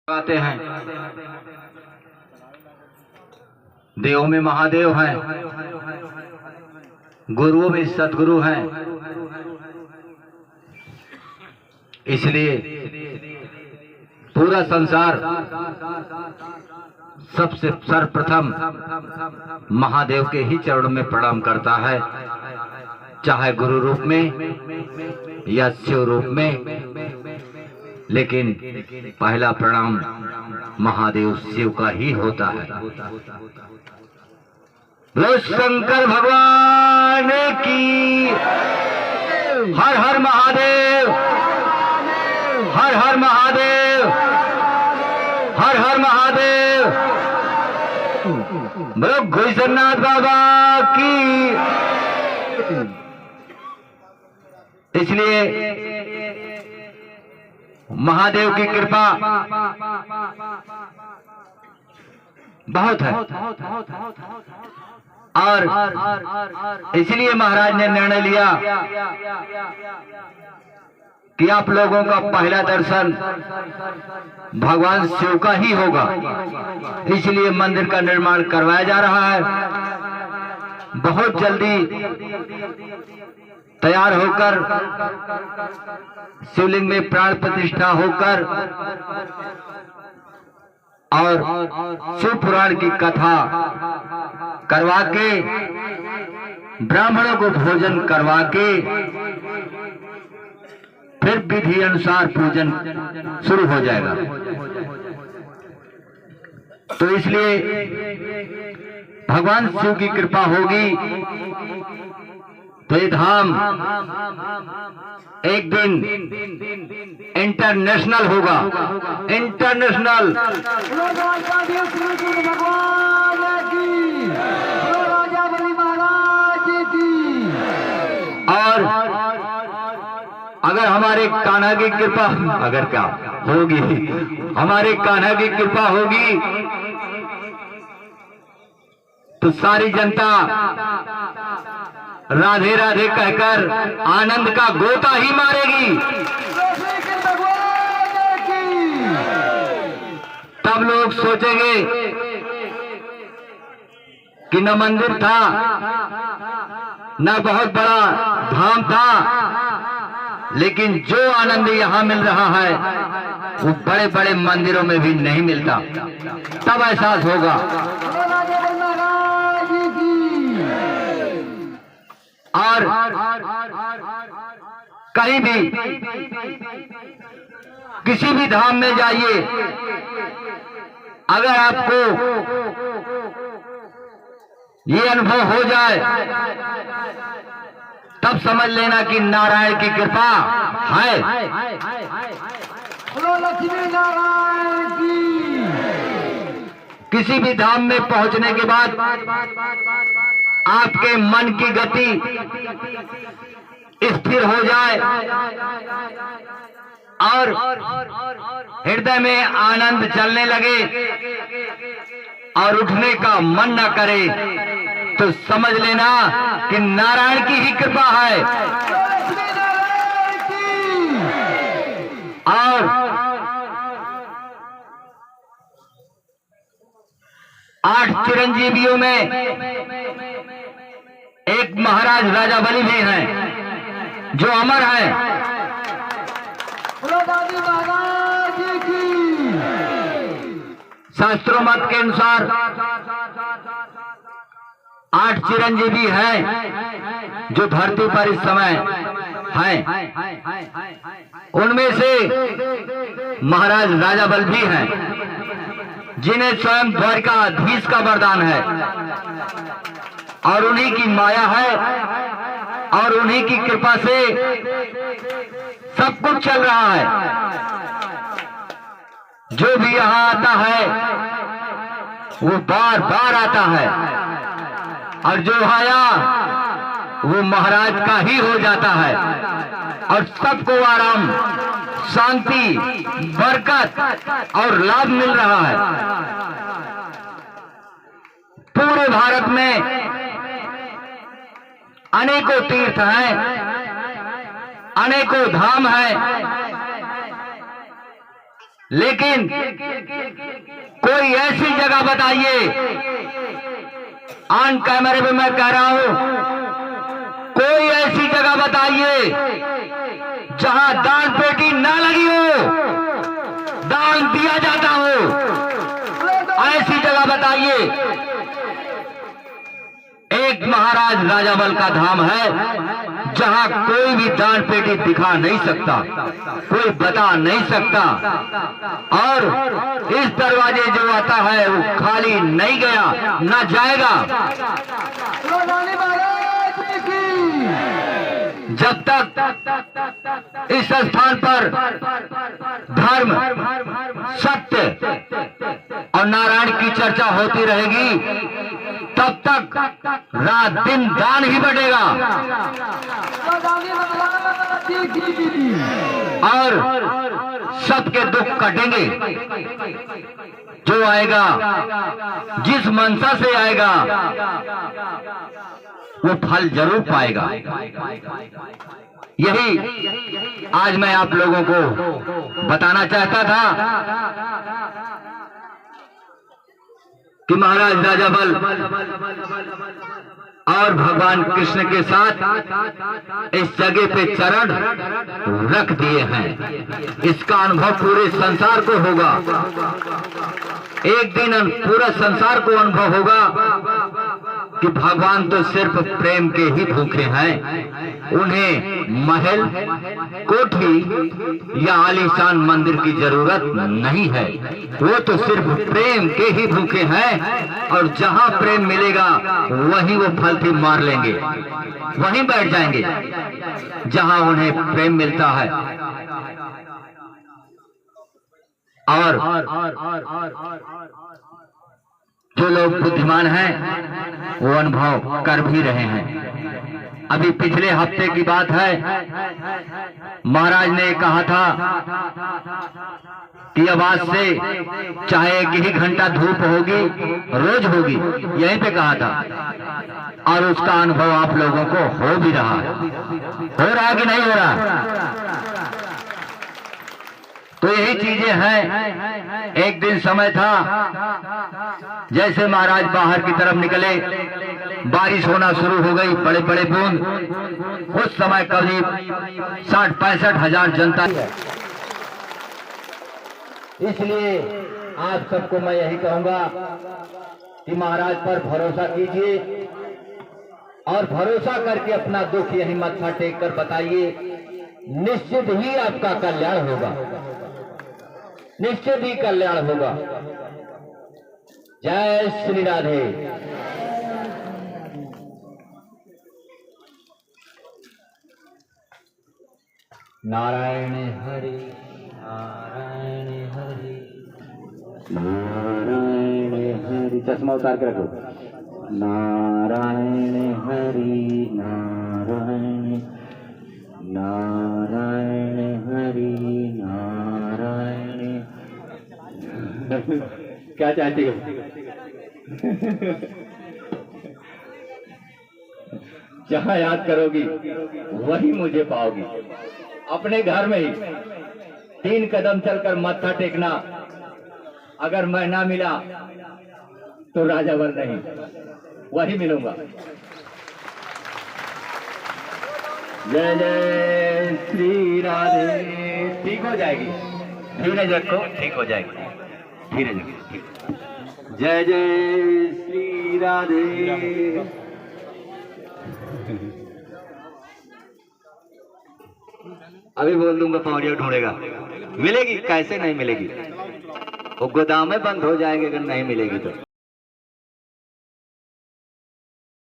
आते हैं। देवों में महादेव हैं, गुरुओं में सतगुरु हैं। इसलिए पूरा संसार सबसे सर्वप्रथम महादेव के ही चरणों में प्रणाम करता है, चाहे गुरु रूप में या शिव रूप में। लेकिन पहला प्रणाम महादेव शिव का ही होता है। बोलो शंकर भगवान की हर हर महादेव, हर हर महादेव, हर हर महादेव। बोलो घोषनाथ बाबा की। इसलिए महादेव की कृपा बहुत है और इसलिए महाराज ने निर्णय लिया कि आप लोगों का पहला दर्शन भगवान शिव का ही होगा। इसलिए मंदिर का निर्माण करवाया जा रहा है। बहुत जल्दी तैयार होकर शिवलिंग में प्राण प्रतिष्ठा होकर और शिव पुराण की कथा करवा के ब्राह्मणों को भोजन करवा के फिर विधि अनुसार पूजन शुरू हो जाएगा। तो इसलिए भगवान शिव की कृपा होगी तो ये धाम एक दिन इंटरनेशनल होगा। इंटरनेशनल। और अगर हमारे कान्हा की कृपा, अगर क्या होगी, हमारे कान्हा की कृपा होगी तो सारी जनता राधे राधे कहकर आनंद का गोता ही मारेगी। तब लोग सोचेंगे कि न मंदिर था, न बहुत बड़ा धाम था, लेकिन जो आनंद यहाँ मिल रहा है वो बड़े बड़े मंदिरों में भी नहीं मिलता। तब एहसास होगा। और कहीं भी किसी भी धाम में जाइए, अगर आपको ये अनुभव हो जाए तब समझ लेना कि नारायण की कृपा है। लक्ष्मी नारायण की। किसी भी धाम में पहुंचने के बाद आपके मन की गति स्थिर हो जाए और हृदय में आनंद चलने लगे और उठने का मन न करे तो समझ लेना कि नारायण की ही कृपा है। और 8 चिरंजीवियों में एक महाराज राजा बलि भी हैं जो अमर हैं। शास्त्रों मत के अनुसार 8 चिरंजीवी हैं जो धरती पर इस समय हैं। उनमें से महाराज राजा बलि भी हैं जिन्हें स्वयं द्वारिकाधीश का वरदान है और उन्हीं की माया है और उन्हीं की कृपा से सब कुछ चल रहा है। जो भी यहाँ आता है वो बार बार आता है और जो आया वो महाराज का ही हो जाता है और सबको आराम, शांति, बरकत और लाभ मिल रहा है। पूरे भारत में अनेकों तीर्थ हैं, अनेकों धाम हैं लेकिन कोई ऐसी जगह बताइए, ऑन कैमरे में मैं कह रहा हूं, कोई ऐसी जगह बताइए जहां दान पेटी ना लगी हो, दान दिया जाता हो, ऐसी जगह बताइए। एक महाराज राजाबल का धाम है जहां कोई भी दान पेटी दिखा नहीं सकता, कोई बता नहीं सकता, और इस दरवाजे जो आता है वो खाली नहीं गया ना जाएगा। जब तक इस स्थान पर धर्म, सत्य और नारायण की चर्चा होती रहेगी, तब तक रात दिन दान ही बढ़ेगा और सबके दुख कटेंगे। जो आएगा, जिस मनसा से आएगा, वो फल जरूर पाएगा। यही आज मैं आप लोगों को बताना चाहता था कि महाराज राजाबल और भगवान कृष्ण के साथ इस जगह पे चरण रख दिए हैं। इसका अनुभव पूरे संसार को होगा, एक दिन पूरा संसार को अनुभव होगा कि भगवान तो सिर्फ प्रेम के ही भूखे हैं। उन्हें महल, कोठी या आलीशान मंदिर की जरूरत नहीं है, वो तो सिर्फ प्रेम के ही भूखे हैं। और जहां प्रेम मिलेगा वहीं वो फलती मार लेंगे, वहीं बैठ जाएंगे जहां उन्हें प्रेम मिलता है। और जो लोग बुद्धिमान हैं वो अनुभव कर भी रहे हैं। अभी पिछले हफ्ते की बात है, महाराज ने कहा था कि अब आज से चाहे एक ही घंटा धूप होगी, रोज होगी, यहीं पे कहा था। और उसका अनुभव आप लोगों को हो भी रहा है। हो रहा है कि नहीं हो रहा? तो यही चीजें हैं। एक दिन समय था, जैसे महाराज बाहर की तरफ निकले, बारिश होना शुरू हो गई, बड़े बड़े बूंद। उस समय करीब 60-65 हजार जनता है। इसलिए आप सबको मैं यही कहूंगा कि महाराज पर भरोसा कीजिए और भरोसा करके अपना दुख यही मत्था टेक कर बताइए, निश्चित ही आपका कल्याण होगा, निश्चित ही कल्याण होगा। जय श्री राधे। नारायण हरि, नारायण हरि, नारायण हरि। चश्मा उतार के रखो। नारायण हरि, नारायण, नारायण हरि, नारायण। क्या चाहती हो? जहां याद करोगी वही मुझे पाओगी। अपने घर में ही 3 कदम चलकर मत्था टेकना, अगर मैं ना मिला तो राजाबल नहीं, वही मिलूंगा। जय जय श्री राधे। ठीक हो जाएगी, धीरज रखो, ठीक हो जाएगी, धीरज रखो। जय जय श्री राधे। अभी बोल दूंगा, पौड़िया ढूंढेगा, मिलेगी कैसे नहीं मिलेगी? वो गोदाम में बंद हो जाएंगे अगर नहीं मिलेगी तो।